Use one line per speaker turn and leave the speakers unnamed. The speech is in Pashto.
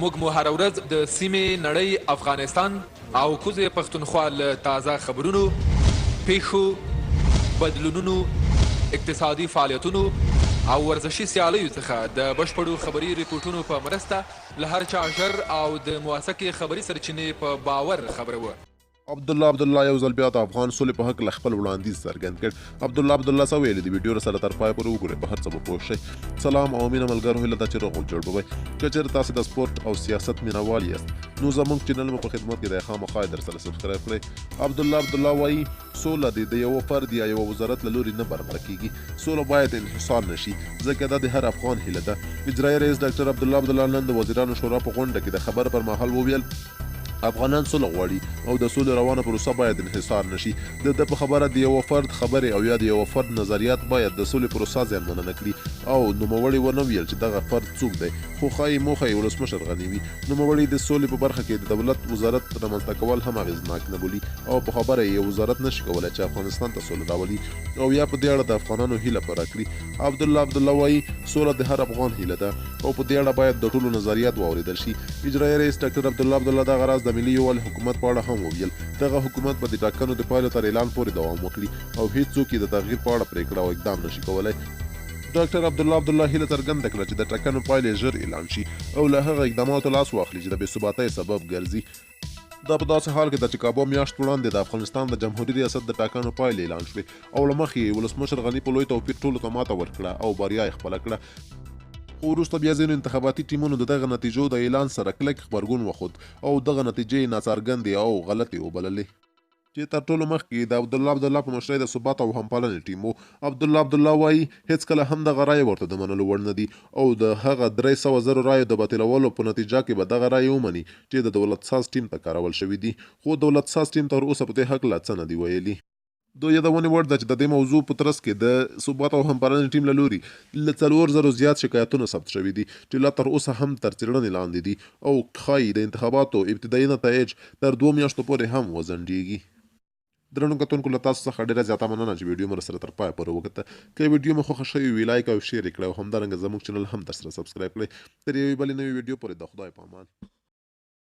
موږ مو هره ورځ د سیمې نړۍ افغانستان او کوزې پښتونخوا له تازه خبرونو پیښو بدلونونو اقتصادي فعالیتونو او ورزشي سیالیو څخه د بشپړو خبري ریپورټونو په مرسته له هر چا ژر او د موثقې خبري سرچینې په باور خبروه.
عبدالله یو ځل بیا د افغان سولې په حق له خپل وړاندیز څرګند کړ. عبدالله څه ویلي د ویډیو سره تر پای پورې وګورئ، په هر څه به پوه شئ. سلام او مینه ملګرو، هیله ده چې روغ او جوړ به وئ. که چېرې تاسې د سپورټ او سیاست مینوال یاست نو زموږ چینل مو په خدمت کې دی، خامخا یې درسره سبسکرایب کړئ. عبدالله وایي سوله د یوه فرد یا یوه وزارت له لوري نه برابره کیږي. سوله باید انحصار نشي، ځکه دا د هر افغان هیله ده. اجرایي رئیس ډاکټر عبدالله نن د وزیرانو شورا په غونډه کې د خبرو پر مهال وویل افغانان سوله غواړي او د سولې روانه پروسه باید انحصار نشي. د په خبره د یوه فرد خبرې او یا د یوه فرد نظریات باید د سولې پروسه زیانمنه نه کړي او نوموړي ونه ویل چې دغه فرد څوک دی، خو ښایي موخه یې ولسمشر غني وي. نوموړي د سولې په برخه کې د دولت وزارت رامنځته کول هم اغېزناک نه بولي او په خبره یې وزارت نشي کولی چې افغانستان ته سوله راولي او یا په دې اړه د افغانانو هیله پوره کړي. عبدالله وایي سوله د هر افغان هیله ده او په دې اړه باید د ټولو نظریات واورېدل شي. اجرایي رئیس ډاکټر عبدالله دغه راز د ملي یووالي حکومت په اړه هم وویل. دغه حکومت به د ټاکنو د پایلو تر اعلان پورې دوام وکړي او هیڅوک یې د تغییر په اړه پرېکړه او اقدام نشي کولی. ډاکټر عبدالله هیله څرګنده کړه چې د ټاکنو پایلې ژر اعلان شي او له هغه اقداماتو لاس واخلي چې د بې ثباتۍ سبب ګرځي. دا په داسې حال کې ده چې کابو میاشت وړاندې د افغانستان د جمهوري ریاست د ټاکنو پایلې اعلان شوې او له مخې یې ولسمشر غني په لوی توپیر ټولو ته ماته ورکړه او بریا یې خپله کړه. خو وروسته بیا ځینو انتخاباتي ټیمونو د دغه نتیجو د اعلان سره کلک غبرګون وښود او دغه نتیجې یې ناڅرګندې او غلطې وبللې چې تر ټولو مخکې د عبدالله په مشرۍ د ثبات او همپالنې ټیم و. عبدالله وایي هېڅکله هم دغه رایې ورته د منلو وړ نه دي او د هغه 300,000 رایو د باطلولو په نتیجه کې به دغه رایې ومني چې د دولت ساز ټیم ته کارول شوي دي، خو دولت ساز ټیم تر اوسه په دې هکله څه نه دي ویلي. د یادونې وړ ده چې د دې موضوع په ترڅ کې د ثبات او همپالنې ټیم له لوري له 4,000 زیات شکایتونه ثبت شوي دي چې لا تر اوسه هم تر څېړنې لاندې دي او ښایي د انتخاباتو ابتدایي نتایج تر 2 میاشتو پورې هم وځنډېږي. درنو کتونکو له تاسو څخه ډېره زیاته مننه چې ویډیو مو سره تر پایه پورې وکته. که ویډیو مو خوښه شوې وي لایک او شیر یې کړئ او همدارنګه زموږ چینل هم درسره سبسکرایب کړئ. تر یوې بلې نوې ویډیو پورې د خدای په امان.